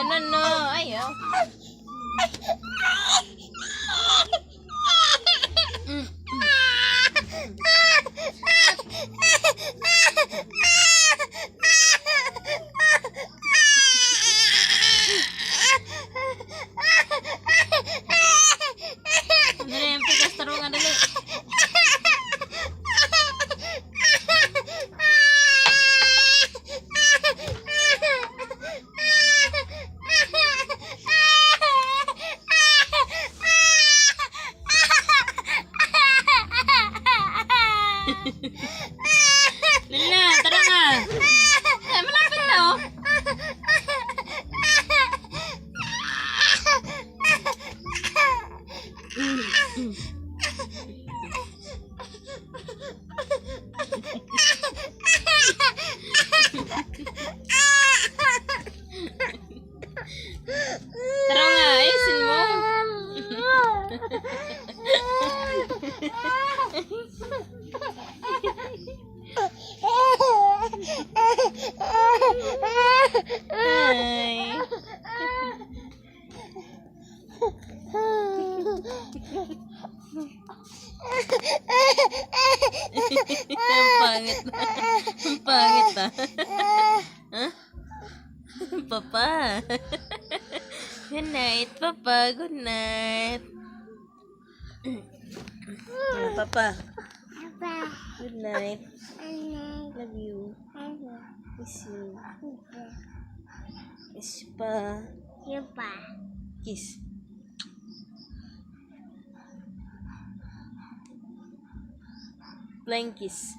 no. Ayaw. Dali, yung pigas tarungan, dali. Lala, tara nga. Ay, malapit na, oh. Tara nga, ayusin mo. Ay. Ang pangit na. Ang pangit na. Huh? Papa. Good night, Papa. Good night. Papa. Good night. Love you. Miss you. Kiss pa. Kiss. Flying kiss.